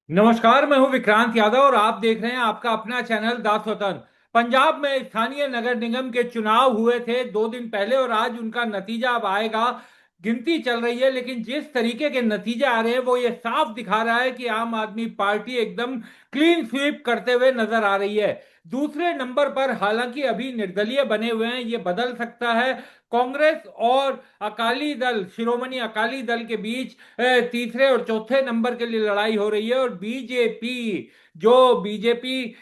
नमस्कार, मैं हूं विक्रांत यादव और आप देख रहे हैं आपका अपना चैनल दा स्वतंत्र। पंजाब में स्थानीय नगर निगम के चुनाव हुए थे 2 दिन पहले और आज उनका नतीजा अब आएगा। गिनती चल रही है, लेकिन जिस तरीके के नतीजे आ रहे हैं वो ये साफ दिखा रहा है कि आम आदमी पार्टी एकदम क्लीन स्वीप करते हुए नजर आ रही है। दूसरे नंबर पर हालांकि अभी निर्दलीय बने हुए हैं, ये बदल सकता है। कांग्रेस और अकाली दल, शिरोमणि अकाली दल के बीच तीसरे और चौथे नंबर के लिए लड़ाई हो रही है। और बीजेपी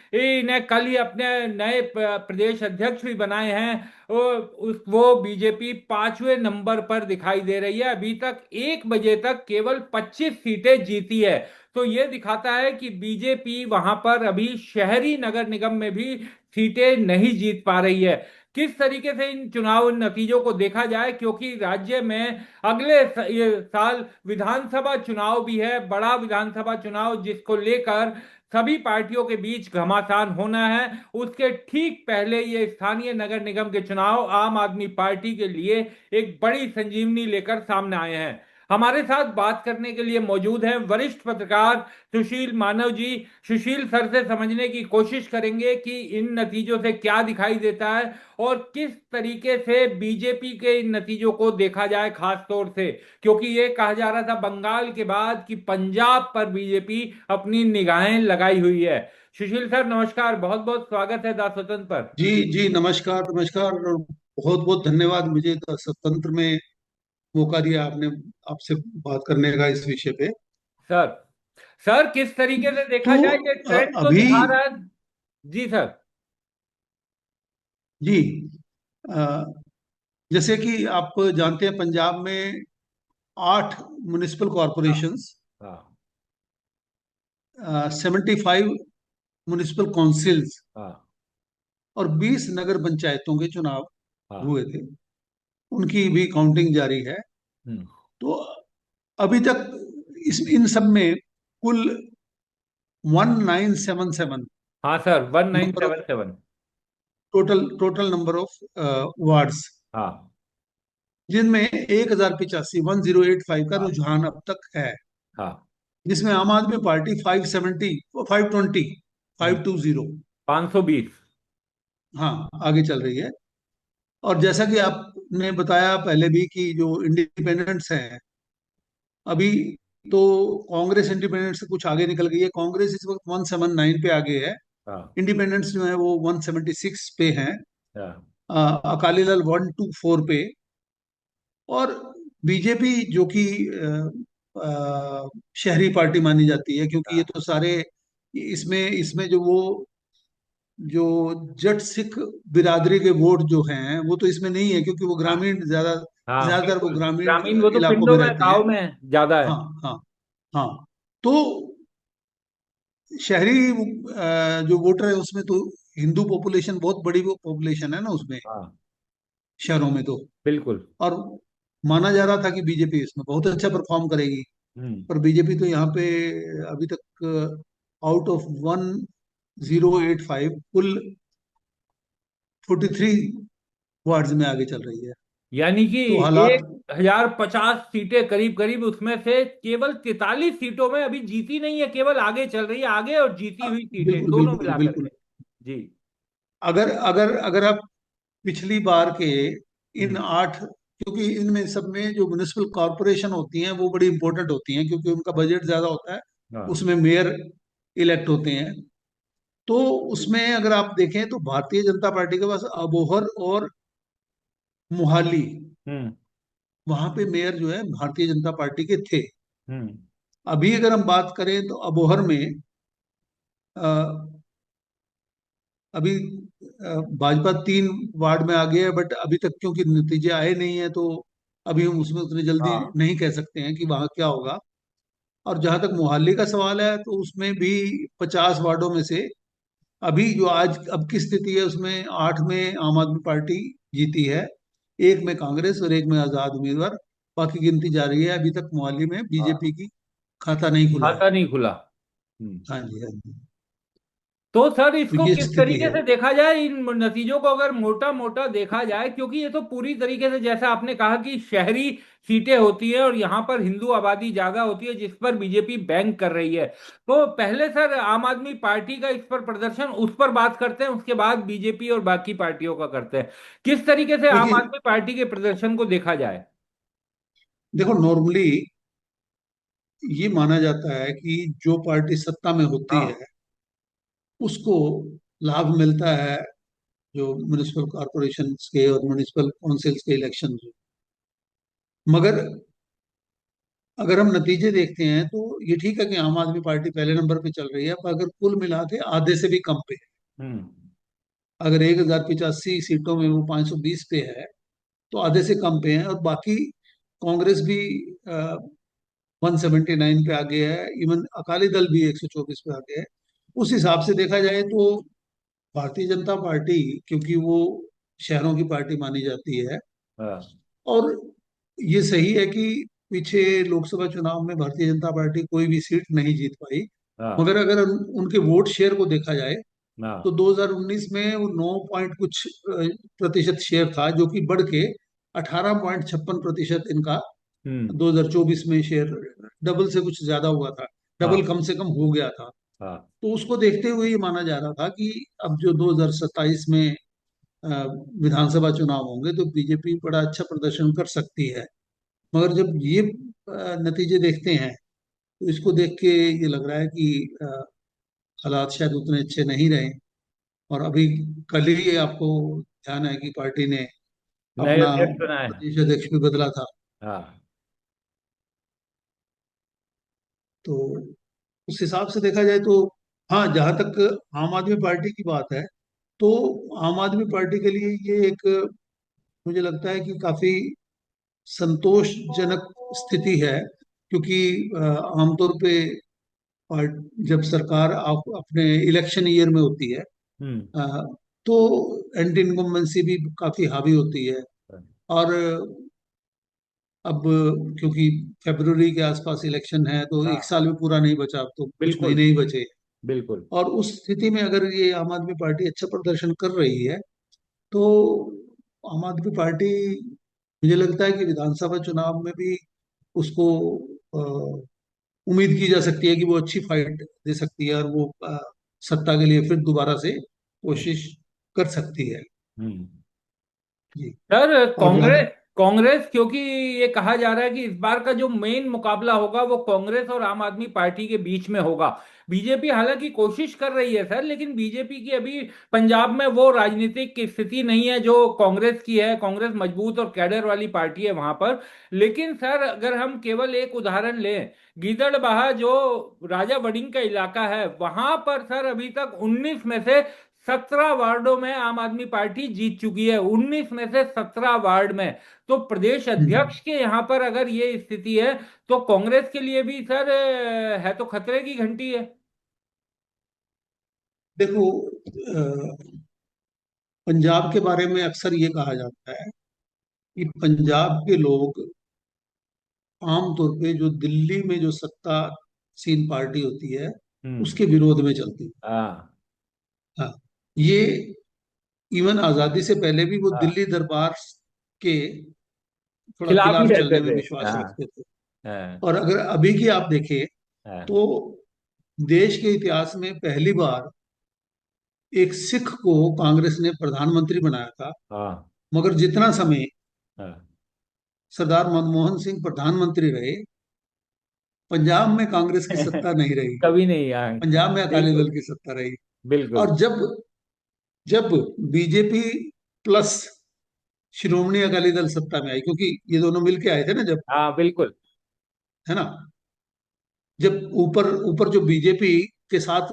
ने कल ही अपने नए प्रदेश अध्यक्ष भी बनाए हैं। वो बीजेपी 5वें नंबर पर दिखाई दे रही है। अभी तक 1 बजे तक केवल 25 सीटें जीती है। तो ये दिखाता है कि बीजेपी वहां पर अभी शहरी नगर निगम में भी सीटें नहीं जीत पा रही है। किस तरीके से इन चुनाव नतीजों को देखा जाए, क्योंकि राज्य में ये साल विधानसभा चुनाव भी है, बड़ा विधानसभा चुनाव जिसको लेकर सभी पार्टियों के बीच घमासान होना है। उसके ठीक पहले ये स्थानीय नगर निगम के चुनाव आम आदमी पार्टी के लिए एक बड़ी संजीवनी लेकर सामने आए हैं। हमारे साथ बात करने के लिए मौजूद हैं वरिष्ठ पत्रकार सुशील मानव जी। सुशील सर से समझने की कोशिश करेंगे कि इन नतीजों से क्या दिखाई देता है और किस तरीके से बीजेपी के इन नतीजों को देखा जाए, खास तौर से क्योंकि ये कहा जा रहा था बंगाल के बाद कि पंजाब पर बीजेपी अपनी निगाहें लगाई हुई है। सुशील सर नमस्कार, बहुत बहुत स्वागत है दास वतन पर। जी जी, नमस्कार नमस्कार और बहुत बहुत धन्यवाद। मुझे तो स्वतंत्र में मौका दिया आपने, आपसे बात करने का इस विषय पे। सर सर किस तरीके से तो देखा जाए, ये ट्रेंड तो अभी दिखा रहा है। जी सर। जी, अ, जैसे कि आप जानते हैं पंजाब में 8 म्युनिसिपल हाँ कॉरपोरेशंस, हाँ 75 म्युनिसिपल काउंसिल्स हाँ और 20 नगर पंचायतों के चुनाव हाँ। हुए थे। उनकी भी काउंटिंग जारी है। हम्म। तो अभी तक इस इन सब में कुल 1977 हाँ sir, one nine number seven of seven total number of wards, हाँ जिनमें 1085 का हाँ रुझान अब तक है, हाँ। जिसमें आम आदमी पार्टी 520 520, 520। हाँ, आगे चल रही है। और जैसा कि आपने बताया पहले भी कि जो इंडिपेंडेंट्स हैं अभी, तो कांग्रेस इंडिपेंडेंट से कुछ आगे निकल गई है। कांग्रेस इस वक्त 179 पे आगे है। हाँ इंडिपेंडेंट्स जो है वो 176 पे हैं। हाँ अकाली दल 124 पे। और बीजेपी जो कि शहरी पार्टी मानी जाती है, क्योंकि ये हाँ तो सारे इसमें इसमें जो जट सिख बिरादरी के वोट जो हैं वो तो इसमें नहीं है, क्योंकि वो हाँ ग्रामीण हाँ, ज्यादातर वो बिल्कुल ग्रामीण ग्रामीण, वो तो इलाकों पिंडों में में, रहते हैं। गांव में ज्यादा है। हाँ हाँ हाँ। तो शहरी जो वोटर है उसमें तो हिंदू पॉपुलेशन, बहुत बड़ी वो पॉपुलेशन है ना उसमें, हाँ शहरों में तो। बिल्कुल। और माना जा रहा था कि बीजेपी इसमें बहुत अच्छा परफॉर्म करेगी। हम्म। पर बीजेपी तो यहाँ पे अभी तक आउट ऑफ 1085 कुल 43 वार्ड्स में आगे चल रही है। यानी कि तो हालात 1050 सीटें करीब करीब, उसमें से केवल 43 सीटों में अभी जीती नहीं है, केवल आगे चल रही है, आगे और जीती हुई सीटें बिल्कुल दोनों बिल्कुल मिलाकर बिल्कुल। के। जी। अगर अगर अगर आप पिछली बार के इन हम्म। 8, क्योंकि इनमें सब में जो म्युनिसिपल कॉरपोरेशन होती हैं वो बड़ी इंपॉर्टेंट होती हैं, क्योंकि उनका बजट ज्यादा होता है। हाँ उसमें मेयर इलेक्ट होते हैं। तो उसमें अगर आप देखें तो भारतीय जनता पार्टी के पास अबोहर और मोहाली, हम्म वहां पे मेयर जो है भारतीय जनता पार्टी के थे। हम्म अभी अगर हम बात करें तो अबोहर में अ, अभी भाजपा 3 वार्ड में आगे है, बट अभी तक क्योंकि नतीजे आए नहीं है तो अभी हम उसमें उतनी जल्दी हाँ नहीं कह सकते हैं कि वहां क्या होगा। और जहां तक मोहाली का सवाल है तो उसमें भी 50 वार्डों में से अभी जो आज अब की स्थिति है उसमें 8 में आम आदमी पार्टी जीती है, एक में कांग्रेस और एक में आजाद उम्मीदवार। बाकी गिनती जारी है। अभी तक मोहाली में हाँ। बीजेपी की खाता नहीं खुला है। खाता नहीं खुला। हम्म। हाँ जी हाँ जी। तो सर तो इसको ये किस स्थिति तरीके है। से देखा जाए, इन नतीजों को अगर मोटा मोटा देखा जाए, क्योंकि ये तो पूरी तरीके से जैसा आपने कहा कि शहरी सीटें होती है और यहाँ पर हिंदू आबादी ज्यादा होती है जिस पर बीजेपी बैंक कर रही है। तो पहले सर आम आदमी पार्टी का इस पर प्रदर्शन, उस पर बात करते हैं, उसके बाद बीजेपी और बाकी पार्टियों का करते हैं। किस तरीके से आम देखिए, आदमी पार्टी के प्रदर्शन को देखा जाए? देखो नॉर्मली ये माना जाता है कि जो पार्टी सत्ता में होती हाँ। है उसको लाभ मिलता है, जो म्युनिसिपल कॉरपोरेशन के और म्युनिसिपल काउंसिल्स के इलेक्शन में। मगर अगर हम नतीजे देखते हैं तो ये ठीक है कि आम आदमी पार्टी पहले नंबर पे चल रही है, पर अगर कुल मिला के आधे से भी कम पे है। हम्म। अगर 1085 सीटों में वो 520 पे है तो आधे से कम पे है। और बाकी कांग्रेस भी 179 पे आगे है, इवन अकाली दल भी 124 पे आगे है। उस हिसाब से देखा जाए तो भारतीय जनता पार्टी, क्योंकि वो शहरों की पार्टी मानी जाती है, हाँ। और ये सही है कि पीछे लोकसभा चुनाव में भारतीय जनता पार्टी कोई भी सीट नहीं जीत पाई। हाँ। मगर अगर उनके वोट शेयर को देखा जाए तो हाँ। 2019 में वो 9 पॉइंट कुछ प्रतिशत शेयर था, जो कि बढ़ के 18.56% इनका हम्म। 2024 में शेयर डबल से कुछ ज्यादा हुआ था। हाँ। डबल कम से कम हो गया था। हाँ। तो उसको देखते हुए ये माना जा रहा था कि अब जो 2027 में अ, विधानसभा चुनाव होंगे तो बीजेपी बड़ा अच्छा प्रदर्शन कर सकती है। मगर जब ये नतीजे देखते हैं तो इसको देख के ये लग रहा है कि हालात शायद उतने अच्छे नहीं रहे। और अभी कल ही आपको ध्यान है कि पार्टी ने नए अपना अध्यक्ष बनाए हैं। प्रदेश अध्यक्ष भी बदला था। हाँ। तो उस हिसाब से देखा जाए तो हाँ, जहां तक आम आदमी पार्टी की बात है तो आम आदमी पार्टी के लिए ये एक, मुझे लगता है कि काफी संतोषजनक स्थिति है। क्योंकि आमतौर पे जब सरकार अपने इलेक्शन ईयर में होती है हम्म। अ, तो एंटी इनकम्बेंसी भी काफी हावी होती है। और अब क्योंकि फरवरी के आसपास इलेक्शन है तो एक हाँ। साल भी पूरा नहीं बचा, अब तो कुछ बिल्कुल। महीने ही बचे। बिल्कुल। और उस स्थिति में अगर ये आम आदमी पार्टी अच्छा प्रदर्शन कर रही है तो आम आदमी पार्टी, मुझे लगता है कि विधानसभा चुनाव में भी उसको उम्मीद की जा सकती है कि वो अच्छी फाइट दे सकती है और वो सत्ता के लिए फिर दोबारा से हम्म। कोशिश कर सकती है। हम्म। जी। सर और जहाँ कांग्रेस, तक कांग्रेस क्योंकि ये कहा जा रहा है कि इस बार का जो मेन मुकाबला होगा वो कांग्रेस और आम आदमी पार्टी के बीच में होगा। बीजेपी हालांकि कोशिश कर रही है सर, लेकिन बीजेपी की अभी पंजाब में वो राजनीतिक की स्थिति नहीं है जो कांग्रेस की है। कांग्रेस मजबूत और कैडर वाली पार्टी है वहां पर। लेकिन सर अगर हम केवल एक उदाहरण लें, गिदड़बाहा जो राजा वड़िंग का इलाका है, वहां पर सर अभी तक 19 में से 17 वार्डों में आम आदमी पार्टी जीत चुकी है। 19 में से 17 वार्ड में। तो प्रदेश हम्म, अध्यक्ष के यहाँ पर अगर ये स्थिति है, तो कांग्रेस के लिए भी सर है तो खतरे की घंटी है। देखो, पंजाब के बारे में अक्सर ये कहा जाता है कि पंजाब के लोग आमतौर पे जो दिल्ली में जो सत्तासीन पार्टी होती है हम्म। उसके विरोध में चलती है। हाँ। हाँ, ये इवन आजादी से पहले भी वो हाँ। दिल्ली दरबार के थोड़ा खिलाफ ही खिलाफ रहते चलने में थे। विश्वास हाँ। रखते थे। हाँ। और अगर अभी की आप देखें हाँ। तो देश के इतिहास में पहली बार एक सिख को कांग्रेस ने प्रधानमंत्री बनाया था। हाँ। मगर जितना समय हाँ। सरदार मनमोहन सिंह प्रधानमंत्री रहे, पंजाब में कांग्रेस की सत्ता नहीं रही। कभी नहीं। हाँ। पंजाब में अकाली दल बिल्कुल। की सत्ता रही। बिल्कुल। और जब जब बीजेपी प्लस श्रोमणी अकाली दल सत्ता में आई, क्योंकि ये दोनों मिलके आए थे ना जब, हाँ। बिल्कुल। है ना, जब ऊपर ऊपर जो बीजेपी के साथ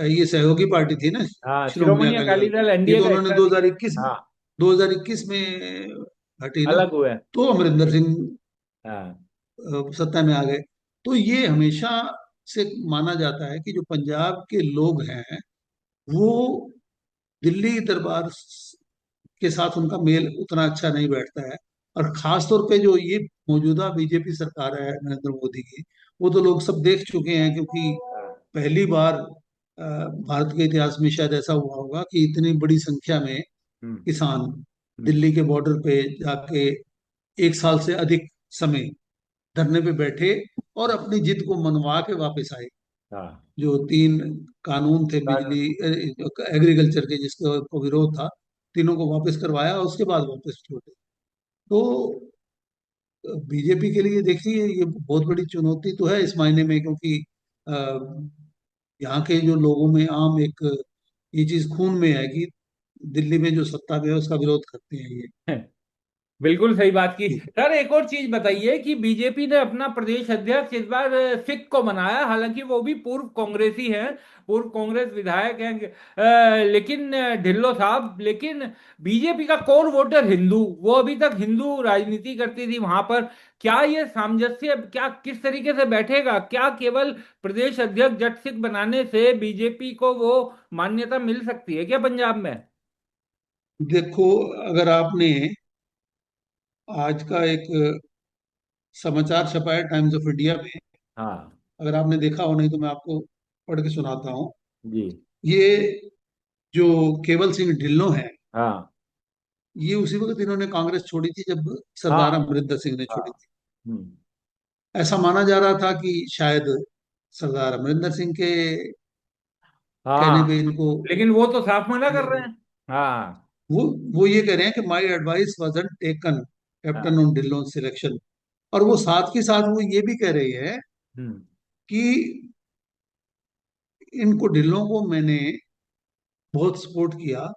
ये सहयोगी पार्टी थी ना, हाँ, श्रोमणी शिरोमणि अकाली अकाली दल, दल ये एनडीए तो का उन्होंने हिस्सा थी। 2021 हाँ। 2021 में हटी ना। अलग हुए। तो अमरिंदर सिंह हाँ। सत्ता में आ गए। तो ये हमेशा से माना जाता है कि जो पंजाब के लोग हैं वो दिल्ली दरबार के साथ उनका मेल उतना अच्छा नहीं बैठता है। और खास तौर पे जो ये मौजूदा बीजेपी सरकार है नरेंद्र मोदी की, वो तो लोग सब देख चुके हैं। क्योंकि हाँ। पहली बार भारत के इतिहास में शायद ऐसा हुआ होगा कि इतनी बड़ी संख्या में हम्म। किसान हम्म। दिल्ली के बॉर्डर पे जाके 1 साल से अधिक समय धरने पे बैठे और अपनी जिद को मनवा के वापस आए। हाँ। जो 3 कानून थे बिजली कानून। एग्रीकल्चर के जिसका को विरोध था, तीनों को वापस करवाया और उसके बाद वापस छोड़े। तो बीजेपी के लिए देखिए ये बहुत बड़ी चुनौती तो है इस मायने में, क्योंकि अ, यहाँ के जो लोगों में आम एक ये चीज खून में है कि दिल्ली में जो सत्ता है उसका विरोध करते हैं ये। बिल्कुल सही बात की सर। एक और चीज बताइए कि बीजेपी ने अपना प्रदेश अध्यक्ष इस बार सिख को बनाया, हालांकि वो भी पूर्व कांग्रेसी हैं, पूर्व कांग्रेस विधायक हैं, लेकिन ढिल्लो साहब, लेकिन बीजेपी का कोर वोटर हिंदू, वो अभी तक हिंदू राजनीति करती थी वहां पर। क्या ये सामंजस्य क्या किस तरीके से बैठेगा? क्या केवल प्रदेश अध्यक्ष जट सिख बनाने से बीजेपी को वो मान्यता मिल सकती है क्या पंजाब में? देखो, अगर आपने आज का एक समाचार छपा है टाइम्स ऑफ इंडिया में, हाँ। अगर आपने देखा हो, नहीं तो मैं आपको पढ़ के सुनाता हूँ। जी। ये जो केवल सिंह ढिल्लों है, हाँ। ये उसी वक्त इन्होंने कांग्रेस छोड़ी थी जब हाँ। सरदार अमरिंदर सिंह ने हाँ। छोड़ी थी। हम्म। ऐसा माना जा रहा था कि शायद सरदार अमरिंदर सिंह के हाँ। कहने पे इनको लेकिन वो तो साफ मना कर किया रहे गया। हैं। हाँ। वो वो ये कह रहे हैं कि my advice wasn't taken captain हाँ। On Dhillon selection. और वो साथ के साथ वो ये भी कह रही है हम्म। कि इनको ढिल्लों को मैंने बहुत सपोर्ट किया,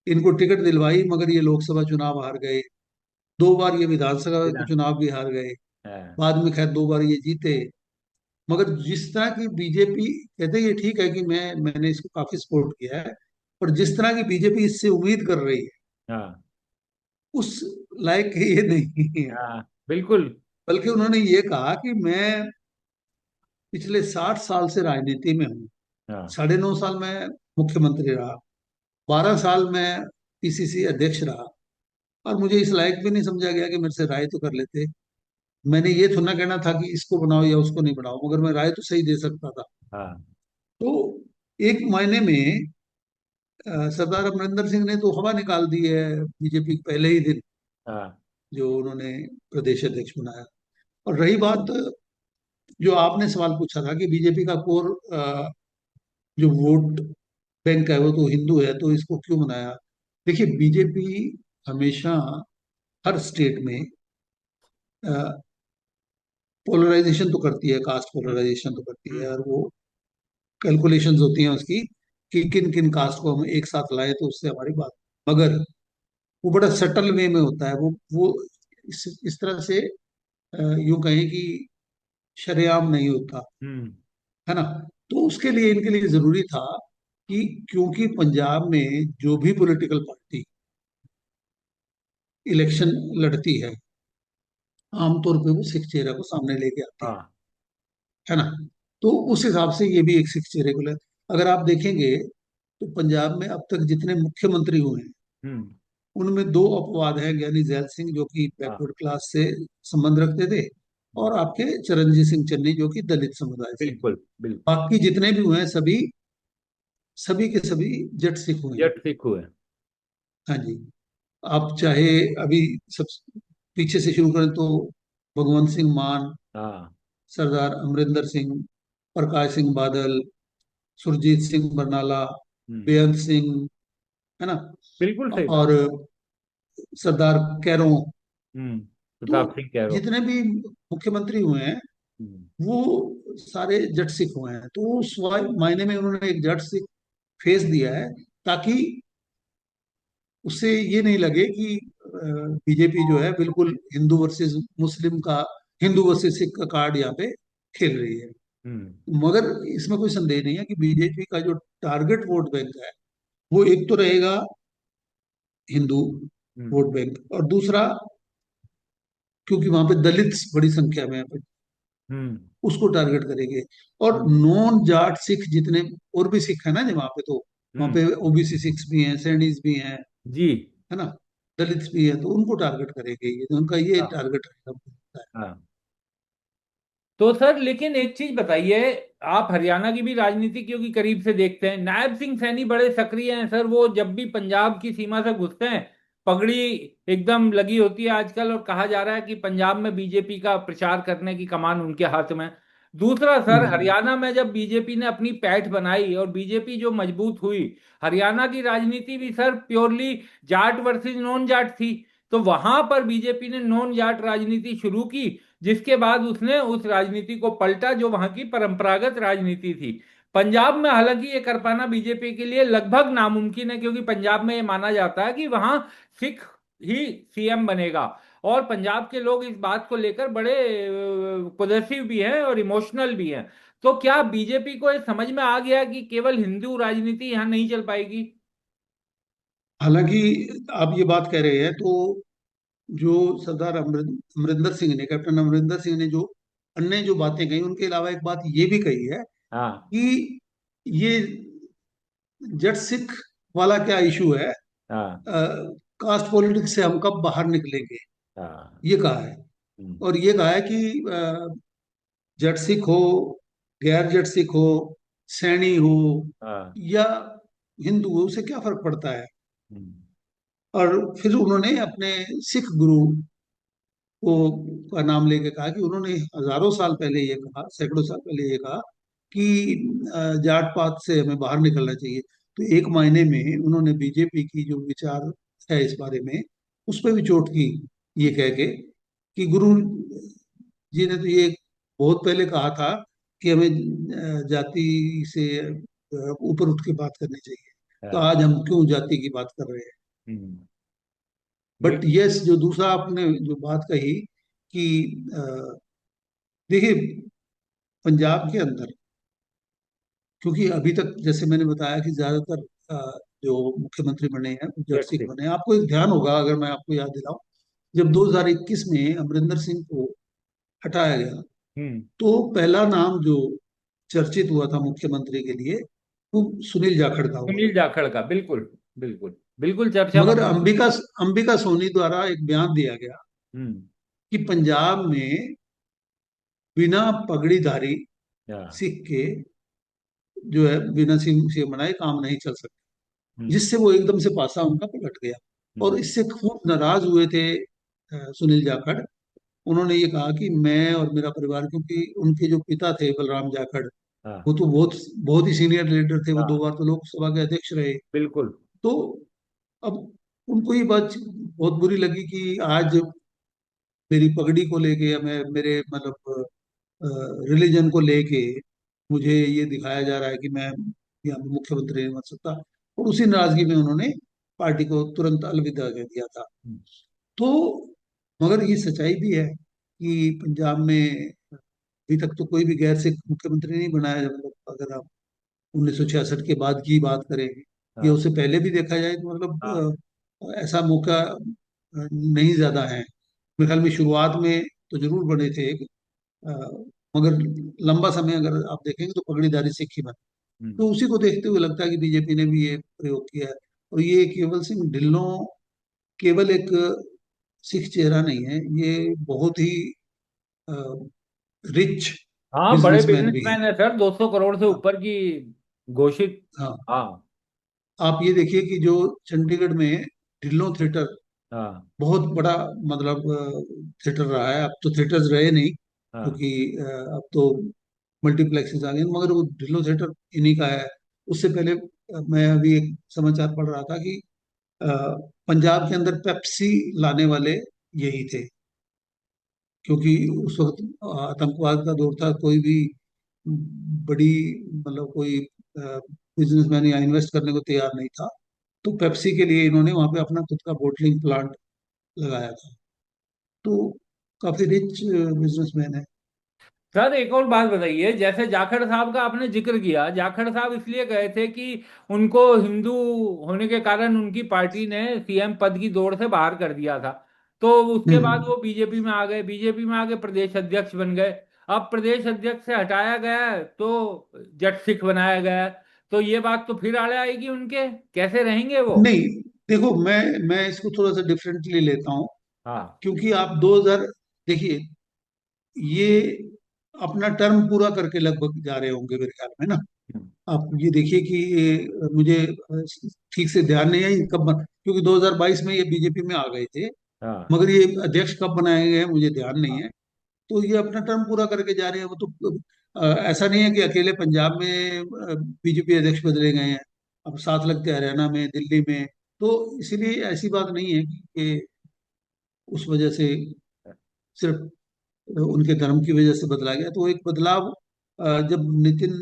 इनको टिकट दिलवाई, मगर ये लोकसभा चुनाव हार गए, 2 बार ये विधानसभा के बिना। चुनाव भी हार गए, हाँ। बाद में खैर 2 बार ये जीते। मगर जिस तरह की बीजेपी, कहते हैं ये ठीक है कि मैंने इसको काफी सपोर्ट किया है, पर जिस तरह की बीजेपी इससे उम्मीद कर रही है हाँ। उस लायक ये नहीं है। हाँ। बिल्कुल। बल्कि उन्होंने ये कहा कि मैं पिछले 60 साल से राजनीति में हूँ, हाँ। 9.5 साल मैं मुख्यमंत्री रहा, 12 साल मैं पीसीसी अध्यक्ष रहा, और मुझे इस लायक भी नहीं समझा गया कि मेरे से राय तो कर लेते। मैंने ये थोड़ा कहना था कि इसको बनाओ या उसको नहीं बनाओ, मगर मैं राय तो सही दे सकता था। हाँ। तो एक मायने में सरदार अमरिंदर सिंह ने तो हवा निकाल दी है बीजेपी के पहले ही दिन, हाँ। जो उन्होंने प्रदेश अध्यक्ष बनाया। और रही बात जो आपने सवाल पूछा था कि बीजेपी का कोर जो वोट बैंक है वो तो हिंदू है, तो इसको क्यों बनाया। देखिए, बीजेपी हमेशा हर स्टेट में पोलराइजेशन तो करती है, कास्ट हम्म। पोलराइजेशन तो करती है, हम्म। और वो कैलकुलेशंस होती हैं उसकी कि किन किन कास्ट को हम एक साथ लाए तो उससे हमारी बात। मगर वो बड़ा सटल वे में होता है, वो इस तरह से यूं कहें कि शरेआम नहीं होता, हम्म। है ना। तो उसके लिए इनके लिए जरूरी था कि क्योंकि पंजाब में जो भी पॉलिटिकल पार्टी इलेक्शन लड़ती आमतौर पे वो सिख चेहरा को सामने लेके आती हाँ। है ना। तो उस हिसाब से ये भी एक सिख चेहरे को ले। अगर आप देखेंगे तो पंजाब में अब तक जितने मुख्यमंत्री हुए हैं हम्म। उनमें 2 अपवाद हैं, ज्ञानी जैल सिंह जो कि हाँ। बैकवर्ड क्लास से संबंध रखते थे, हम्म। और आपके चरणजीत सिंह चन्नी जो कि दलित समुदाय से। बिल्कुल बिल्कुल। बाकी जितने भी हुए हैं सभी सभी के सभी जट सिख हुए हैं। जट सिख हुए। हाँ जी। आप चाहे अभी सब पीछे से शुरू करें तो भगवंत सिंह मान, हाँ। सरदार अमरिंदर सिंह, प्रकाश सिंह बादल, सुरजीत सिंह बरनाला, हम्म। बेअंत सिंह, है ना, बिल्कुल सही बात। और सरदार कैरों। तो प्रताप सिंह कह रहा हूँ। जितने भी मुख्यमंत्री हुए हैं हम्म। वो सारे जट सिख हुए हैं, तो उस मायने में उन्होंने एक जट सिख फेस दिया है, ताकि उससे ये नहीं लगे कि बीजेपी जो है बिल्कुल हिंदू वर्सेस मुस्लिम का, हिंदू वर्सेस सिख का कार्ड यहाँ पे खेल रही है। हम्म। मगर इसमें कोई संदेह नहीं है कि बीजेपी का जो टारगेट वोट बैंक है वो एक तो रहेगा हिंदू हम्म। वोट बैंक, और दूसरा क्योंकि वहां पे दलित बड़ी संख्या में है, हम्म। उसको टारगेट करेंगे। और हम्म। नॉन जाट सिख जितने और भी सिख है ना जी वहां पे, तो वहां हम्म। पे ओबीसी सिख्स भी हैं, सैनीज भी हैं, जी। है ना, दलित भी है, तो उनको टारगेट करेंगे, ये तो उनका ये हाँ। टारगेट रहेगा। हाँ। तो सर लेकिन एक चीज बताइए, आप हरियाणा की भी राजनीति क्योंकि करीब से देखते हैं, नायब सिंह सैनी बड़े सक्रिय हैं सर। वो जब भी पंजाब की सीमा से घुसते हैं, पगड़ी एकदम लगी होती है आजकल, और कहा जा रहा है कि पंजाब में बीजेपी का प्रचार करने की कमान उनके हाथ में। दूसरा सर, हम्म। हरियाणा में जब बीजेपी ने अपनी पैठ बनाई और बीजेपी जो मजबूत हुई, हरियाणा की राजनीति भी sir purely Jat versus non Jat थी। तो वहां पर बीजेपी ने नॉन जाट राजनीति शुरू की, जिसके बाद उसने उस राजनीति को पलटा जो वहां की परंपरागत राजनीति थी। पंजाब में हालांकि ये कर पाना बीजेपी के लिए लगभग नामुमकिन है, क्योंकि पंजाब में ये माना जाता है कि वहां सिख ही सीएम बनेगा। और पंजाब के लोग इस बात को लेकर बड़े पॉजिटिव भी हैं और इमोशनल भी हैं। तो क्या बीजेपी को ये समझ में आ गया कि केवल हिंदू राजनीति यहाँ नहीं चल पाएगी? हालांकि आप ये बात कह रहे हैं तो जो सरदार अमरिंदर सिंह ने, कैप्टन अमरिंदर सिंह ने जो अन्य जो बातें कही, उनके अलावा एक बात ये भी कही है हाँ। कि ये जट सिख वाला क्या इशू है, हाँ। कास्ट पॉलिटिक्स से हम कब बाहर निकलेंगे, हाँ। ये कहा है। हम्म। और ये कहा है कि जट सिख हो, गैर जट सिख हो, सैनी हो हाँ। या हिंदू हो, उसे क्या फर्क पड़ता है। हम्म। और फिर उन्होंने अपने सिख गुरु को का नाम लेके कहा कि उन्होंने हजारों साल पहले ये कहा, सैकड़ों साल पहले ये कहा कि जाट पात से हमें बाहर निकलना चाहिए। तो एक मायने में उन्होंने बीजेपी की जो विचार है इस बारे में, उस पर भी चोट की, ये कह के कि गुरु जी ने तो ये बहुत पहले कहा था कि हमें जाति से ऊपर उठ के बात करनी चाहिए। तो हाँ। आज हम क्यों जाति की बात कर रहे हैं। हम्म। बट बिल्कुल। यस, जो दूसरा आपने जो बात कही कि देखिए, पंजाब के अंदर, क्योंकि अभी तक जैसे मैंने बताया कि ज्यादातर जो मुख्यमंत्री बने हैं वो जट जट सिख सिंह। बने हैं। आपको एक ध्यान होगा, अगर मैं आपको याद दिलाऊं, जब 2021 में अमरिंदर सिंह को हटाया गया, हम्म। तो पहला नाम जो चर्चित हुआ था मुख्यमंत्री के लिए, वो सुनील जाखड़ का हुआ। सुनील जाखड़ का, बिल्कुल। बिल्कुल। बिल्कुल चर्चा में मगर था। अंबिका अंबिका सोनी द्वारा एक बयान दिया गया हम्म। कि पंजाब में बिना पगड़ीधारी हाँ। सिख के जो है, बिना सिंह से बनाए काम नहीं चल सकता। हम्म। जिससे वो एकदम से पासा उनका पलट गया। और हम्म। इससे खूब नाराज हुए थे सुनील जाखड़। उन्होंने ये कहा कि मैं और मेरा परिवार, क्योंकि उनके जो पिता थे बलराम जाखड़, हाँ। वो तो बहुत बहुत ही सीनियर लीडर थे, वो दो हाँ। बार तो लोकसभा के अध्यक्ष रहे। बिल्कुल। तो अब उनको ये बात बहुत बुरी लगी कि आज मेरी पगड़ी को लेके या मैं मेरे मतलब रिलीजन को लेके मुझे ये दिखाया जा रहा है कि मैं यहाँ पे मुख्यमंत्री नहीं बन सकता। और उसी नाराजगी में उन्होंने पार्टी को तुरंत अलविदा कह दिया था। हम्म। तो मगर ये सच्चाई भी है कि पंजाब में अभी तक तो कोई भी गैर सिख मुख्यमंत्री नहीं बनाया। मतलब अगर आप 1966 के बाद की बात करें या हाँ। उससे पहले भी देखा जाए, तो हाँ। मतलब ऐसा मौका नहीं ज्यादा है। मेरे ख्याल में शुरुआत में तो जरूर बने थे, मगर लंबा समय अगर आप देखेंगे तो पगड़ीधारी सिख ही बने। हम्म। तो उसी को देखते हुए लगता है कि बीजेपी ने भी ये प्रयोग किया है। और ये केवल सिंह ढिल्लों केवल एक सिख चेहरा नहीं है, ये बहुत ही रिच हाँ, बड़े बिजनेसमैन भी है। बिजनेसमैन है सर, 200 करोड़ से हाँ। ऊपर की घोषित। हाँ। हाँ। आप ये देखिए कि जो चंडीगढ़ में ढिल्लों थिएटर हाँ। बहुत बड़ा मतलब थिएटर रहा है। अब तो थिएटर्स रहे नहीं, हाँ। क्योंकि अब तो मल्टीप्लेक्सेस आ गए, मगर वो ढिल्लों थिएटर इन्हीं का है। उससे पहले मैं अभी एक समाचार पढ़ रहा था कि अ, पंजाब के अंदर पेप्सी लाने वाले यही थे। क्योंकि उस वक्त आतंकवाद का दौर था, कोई भी बड़ी मतलब कोई बिजनेसमैन या इन्वेस्ट करने को तैयार नहीं था। तो पेप्सी के लिए इन्होंने वहां पे अपना खुद का बोटलिंग प्लांट लगाया था। तो काफी रिच बिजनेसमैन है। सर एक और बात बताइए, जैसे जाखड़ साहब का आपने जिक्र किया, जाखड़ साहब इसलिए गए थे कि उनको हिंदू होने के कारण उनकी पार्टी ने सीएम पद की दौड़ से बाहर कर दिया था। तो उसके बाद हम्म। वो बीजेपी में आ गए, बीजेपी में आके प्रदेश अध्यक्ष बन गए। अब प्रदेश अध्यक्ष से हटाया गया है तो जट सिख बनाया गया है। तो ये बात तो फिर आड़े आएगी उनके, कैसे रहेंगे वो? नहीं, देखो, मैं इसको थोड़ा सा डिफरेंटली लेता हूँ। हाँ। क्योंकि आप 2000 देखिए, ये अपना टर्म पूरा करके लगभग जा रहे होंगे मेरे ख्याल में ना। हम्म। आप ये देखिए कि मुझे ठीक से ध्यान नहीं है ये क्योंकि 2022 में ये बीजेपी में आ गए थे, हाँ मगर ये अध्यक्ष कब बनाए गए हैं मुझे ध्यान नहीं हाँ है। तो ये अपना टर्म पूरा करके जा रहे हैं वो तो। ऐसा नहीं है कि अकेले पंजाब में बीजेपी अध्यक्ष बदले गए हैं, अब साथ लगते हैं हरियाणा में, दिल्ली में। तो इसीलिए ऐसी बात नहीं है कि उस वजह से सिर्फ उनके धर्म की वजह से बदला गया। तो एक बदलाव जब नितिन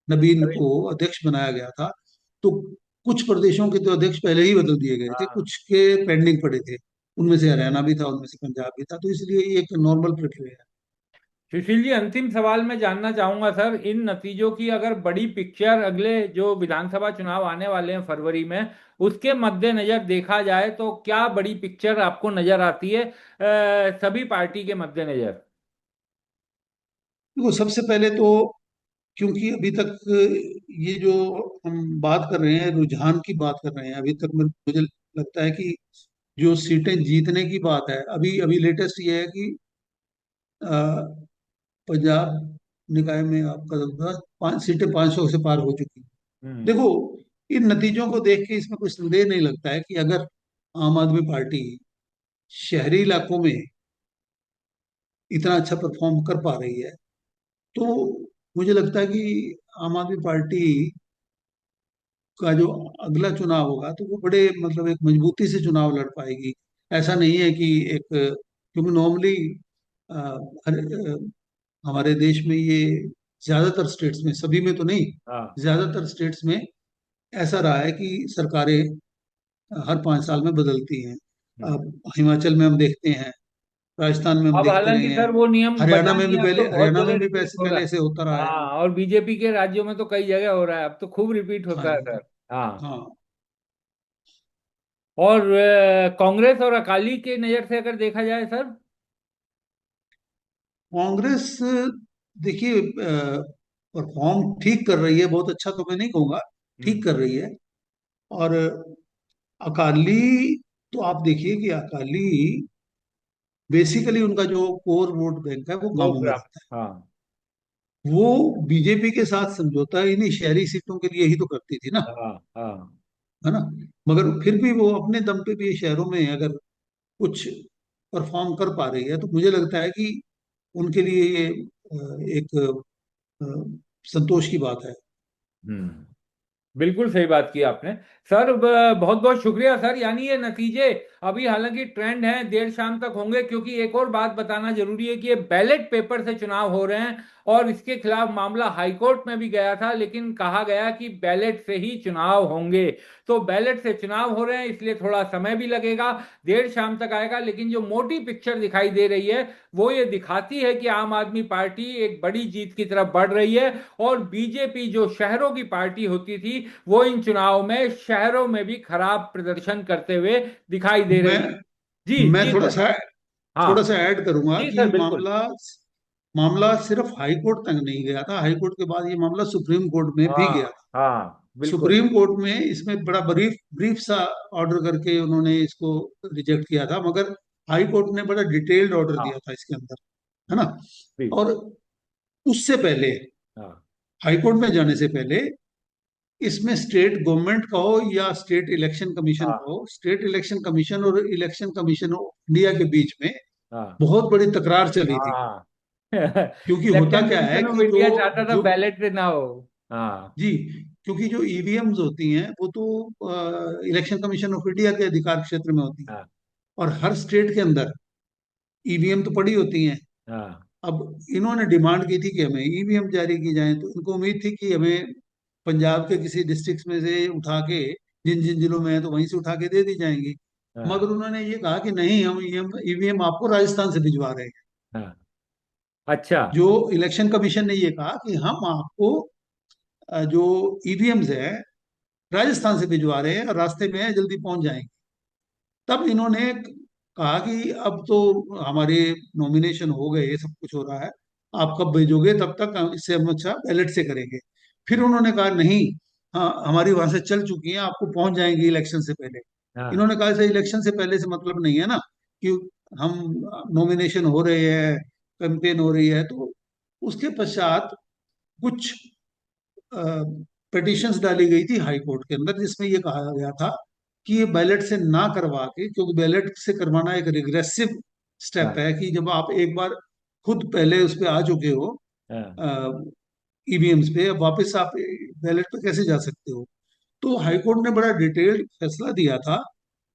नबीन अभी को अध्यक्ष बनाया गया था, तो कुछ प्रदेशों के तो अध्यक्ष पहले ही बदल दिए गए थे, हाँ। कुछ के पेंडिंग पड़े थे। उनमें से हरियाणा भी था, उनमें से पंजाब भी था, तो इसलिए ये एक नॉर्मल प्रक्रिया है। सुशील जी, अंतिम सवाल मैं जानना चाहूंगा सर, इन नतीजों की अगर बड़ी पिक्चर अगले जो विधानसभा चुनाव आने वाले हैं फरवरी में, उसके मद्देनजर देखा जाए तो क्या बड़ी पिक्चर आपको नजर आती है सभी पार्टी के मद्देनजर? देखो, सबसे पहले तो क्योंकि अभी तक ये जो हम बात कर रहे हैं, रुझान की बात कर रहे हैं, अभी तक मुझे लगता है कि जो सीटें जीतने की बात है, अभी अभी लेटेस्ट ये है कि पंजाब निकाय में आपका लगभग 5 सीटें 500 से पार हो चुकी हैं। हम्म। देखो, इन नतीजों को देख के इसमें कोई संदेह नहीं लगता है कि अगर आम आदमी पार्टी शहरी इलाकों में इतना अच्छा परफॉर्म कर पा रही है, तो मुझे लगता है कि आम आदमी पार्टी का जो अगला चुनाव होगा तो वो बड़े मतलब एक मजबूती से चुनाव लड़ पाएगी। ऐसा नहीं है कि एक, क्योंकि नॉर्मली हमारे देश में ये ज्यादातर स्टेट्स में, सभी में तो नहीं, हाँ। ज्यादातर स्टेट्स में ऐसा रहा है कि सरकारें हर 5 साल में बदलती हैं। हम्म। अब हिमाचल में हम देखते हैं, राजस्थान में हम अब देखते रहे हालांकि हैं, सर वो नियम बना नहीं है, अब तो बहुत हरियाणा जगह में भी रिपीट पैसे हो रहा पहले है। ऐसे होता रहा है। हाँ, और बीजेपी के राज्यों में तो कई जगह हो रहा है, अब तो खूब रिपीट हाँ होता है जी। सर। हाँ। हाँ। और कांग्रेस और अकाली के नजर से अगर देखा जाए सर? कांग्रेस, देखिए, परफॉर्म ठीक कर रही है, बहुत अच्छा तो मैं नहीं कहूँगा, हम्म। ठीक कर रही है। और अकाली, तो आप देखिए कि अकाली बेसिकली उनका जो कोर वोट बैंक है वो वो गांवों में ग्राफ। रहता हाँ है। वो बीजेपी के साथ समझौता इन्हीं शहरी सीटों के लिए ही तो करती थी ना, हाँ हाँ। है ना। मगर फिर भी वो अपने दम पे भी शहरों में अगर कुछ परफॉर्म कर पा रही है, तो मुझे लगता है कि उनके लिए ये एक संतोष की बात है। हम्म। बिल्कुल सही बात की आपने सर। बहुत बहुत शुक्रिया सर। यानी ये नतीजे अभी हालांकि ट्रेंड है, देर शाम तक होंगे, क्योंकि एक और बात बताना जरूरी है कि ये बैलेट पेपर से चुनाव हो रहे हैं और इसके खिलाफ मामला हाईकोर्ट में भी गया था, लेकिन कहा गया कि बैलेट से ही चुनाव होंगे। तो बैलेट से चुनाव हो रहे हैं, इसलिए थोड़ा समय भी लगेगा, देर शाम तक आएगा, लेकिन जो मोटी पिक्चर दिखाई दे रही है वो ये दिखाती है कि आम आदमी पार्टी एक बड़ी जीत की तरफ बढ़ रही है। और बीजेपी जो शहरों की पार्टी होती थी, वो इन चुनाव में शहरों में भी खराब प्रदर्शन करते हुए दिखाई दे मैं रही है। जी मैं जी थोड़ा सर। सा हाँ थोड़ा सा ऐड करूंगा जी कि सर ये बिल्कुल। मामला मामला सिर्फ हाई कोर्ट तक नहीं गया था, हाई कोर्ट के बाद ये मामला सुप्रीम कोर्ट में भी गया हाँ था। हाँ बिल्कुल। सुप्रीम कोर्ट में इसमें बड़ा ब्रीफ ब्रीफ सा ऑर्डर करके उन्होंने इसको रिजेक्ट किया था, मगर हाई कोर्ट ने बड़ा डिटेल्ड ऑर्डर हाँ दिया था इसके अंदर, है ना। जी। और उससे पहले, हाँ हाई कोर्ट में जाने से पहले, इसमें स्टेट गवर्नमेंट का हो या स्टेट इलेक्शन कमीशन का हाँ हो, स्टेट इलेक्शन कमीशन और इलेक्शन कमीशन ऑफ इंडिया के बीच में हाँ बहुत बड़ी तकरार चली थी। हाँ। क्योंकि होता इलेक्शन क्या है कमीशन ऑफ कि जो इंडिया चाहता था जो बैलेट से ना हो। हाँ जी, क्योंकि जो ईवीएम्स होती हैं वो तो इलेक्शन कमीशन ऑफ इंडिया के अधिकार क्षेत्र में होती हैं, हाँ और हर स्टेट के अंदर ईवीएम तो पड़ी होती हैं। हाँ अब इन्होंने डिमांड की थी कि हमें ईवीएम जारी की जाए, तो इनको उम्मीद थी कि हमें पंजाब के किसी डिस्ट्रिक्ट में से उठा के, जिन जिन जिलों में है तो वहीं से उठा के दे दी जाएंगी। हाँ मगर उन्होंने ये कहा कि नहीं, हम ईवीएम आपको राजस्थान से भिजवा रहे हैं। हाँ। अच्छा। जो इलेक्शन कमीशन ने ये कहा कि हम आपको जो ईवीएम्स है राजस्थान से भिजवा रहे हैं, और रास्ते में है, जल्दी पहुंच जाएंगे। तब इन्होंने कहा कि अब तो हमारे नॉमिनेशन हो गए, ये सब कुछ हो रहा है, आप कब भेजोगे, तब तक इससे हम अच्छा बैलेट से करेंगे। फिर उन्होंने कहा नहीं, हाँ हमारी वहां से चल चुकी हैं, आपको पहुंच जाएंगी इलेक्शन से पहले। हाँ इन्होंने कहा इसे इलेक्शन से पहले से मतलब नहीं है ना, कि हम नॉमिनेशन हो रहे हैं, कैंपेन हो रही है, तो उसके पश्चात कुछ पिटिशंस डाली गई थी हाई कोर्ट के अंदर, जिसमें ये कहा गया था कि ये बैलेट से ना करवा के, क्योंकि बैलेट से करवाना एक रिग्रेसिव स्टेप हाँ। है, कि जब आप एक बार खुद पहले उस पे आ चुके हो हाँ। ईवीएम्स पे, अब वापस आप बैलेट पे कैसे जा सकते हो। तो हाई कोर्ट ने बड़ा डिटेल्ड फैसला दिया था।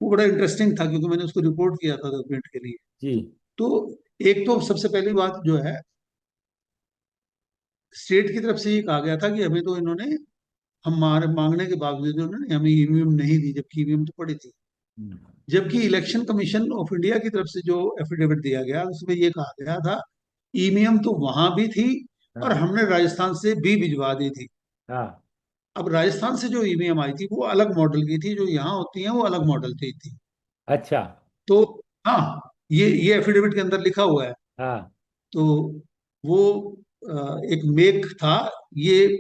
वो बड़ा इंटरेस्टिंग था, क्योंकि मैंने उसको रिपोर्ट किया था गवर्नमेंट के लिए। जी। तो एक तो सबसे पहली बात जो है, स्टेट की तरफ से ये कहा गया था कि हमें तो इन्होंने, हमारे मांगने के बावजूद उन्होंने हमें ईवीएम नहीं दी, जबकि ईवीएम तो पड़ी थी। हम्म। जबकि इलेक्शन कमीशन ऑफ इंडिया की तरफ से जो एफिडेविट दिया गया, उसमें ये कहा गया था ईवीएम तो वहां भी थी, और हाँ। हमने राजस्थान से भी भिजवा दी थी। हाँ। अब राजस्थान से जो ईवीएम आई थी वो अलग मॉडल की थी, जो यहाँ होती हैं वो अलग मॉडल की थी। अच्छा। तो हाँ, ये एफिडेविट के अंदर लिखा हुआ है। हाँ। तो वो एक मेक था, ये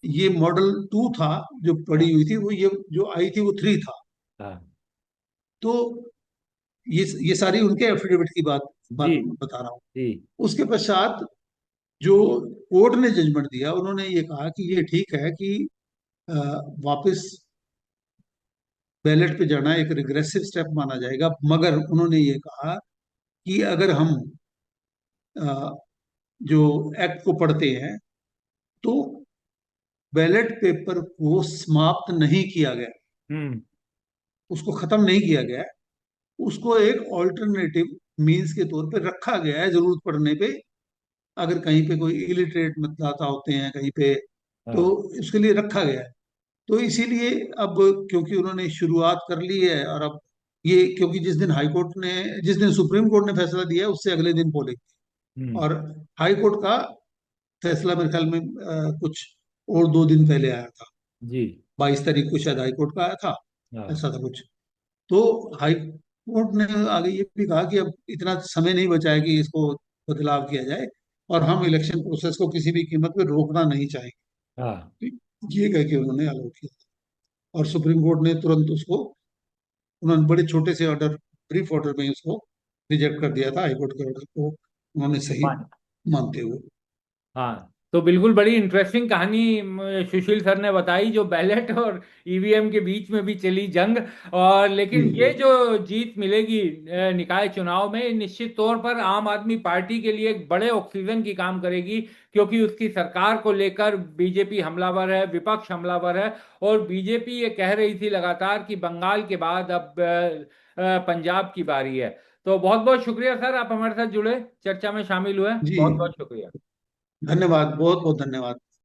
ये मॉडल 2 था जो हाँ। पड़ी हुई थी, वो ये जो आई थी वो 3 था। हाँ। तो ये सारी उनके एफिडेविट की बात जी। बात बता रहा हूँ। जी। उसके पश्चात जो कोर्ट ने जजमेंट दिया, उन्होंने ये कहा कि ये ठीक है कि अ, वापस बैलेट पे जाना एक रिग्रेसिव स्टेप माना जाएगा, मगर उन्होंने ये कहा कि अगर हम अ, जो एक्ट को पढ़ते हैं, तो बैलेट पेपर को समाप्त नहीं किया गया, हम्म। उसको खत्म नहीं किया गया है, उसको एक ऑल्टरनेटिव मींस के तौर पे रखा गया है जरूरत पड़ने पे। अगर कहीं पे कोई इलिटरेट मतदाता होते हैं कहीं पे, तो हाँ। उसके लिए रखा गया है। तो इसीलिए अब, क्योंकि उन्होंने शुरुआत कर ली है, और अब ये, क्योंकि जिस दिन सुप्रीम कोर्ट ने फैसला दिया है उससे अगले दिन पोलिंग, हम्म। और हाई कोर्ट का फैसला मेरे ख्याल में कुछ और 2 दिन पहले आया था। जी। 22 तारीख को शायद हाई कोर्ट का आया था, हाँ। ऐसा था कुछ। तो हाई कोर्ट ने आगे ये भी कहा कि अब इतना समय नहीं बचा है कि इसको बदलाव किया जाए, और हम इलेक्शन प्रोसेस को किसी भी कीमत पे रोकना नहीं चाहेंगे। हाँ। ये कह के उन्होंने अलाउ किया, और सुप्रीम कोर्ट ने तुरंत उसको, उन्होंने बड़े छोटे से ऑर्डर, ब्रीफ ऑर्डर में उसको रिजेक्ट कर दिया था, हाईकोर्ट के ऑर्डर को उन्होंने सही हाँ। मानते हुए। हाँ, तो बिल्कुल बड़ी इंटरेस्टिंग कहानी सुशील सर ने बताई, जो बैलेट और ईवीएम के बीच में भी चली जंग। और जी लेकिन जी ये जो जीत मिलेगी निकाय चुनाव में, निश्चित तौर पर आम आदमी पार्टी के लिए एक बड़े ऑक्सीजन की काम करेगी, क्योंकि उसकी सरकार को लेकर बीजेपी हमलावर है, विपक्ष हमलावर है। और बीजेपी ये कह रही थी लगातार कि बंगाल के बाद अब पंजाब की बारी है। तो बहुत बहुत शुक्रिया सर, आप हमारे साथ जुड़े, चर्चा में शामिल हुए, जी। बहुत बहुत शुक्रिया। धन्यवाद, बहुत बहुत धन्यवाद।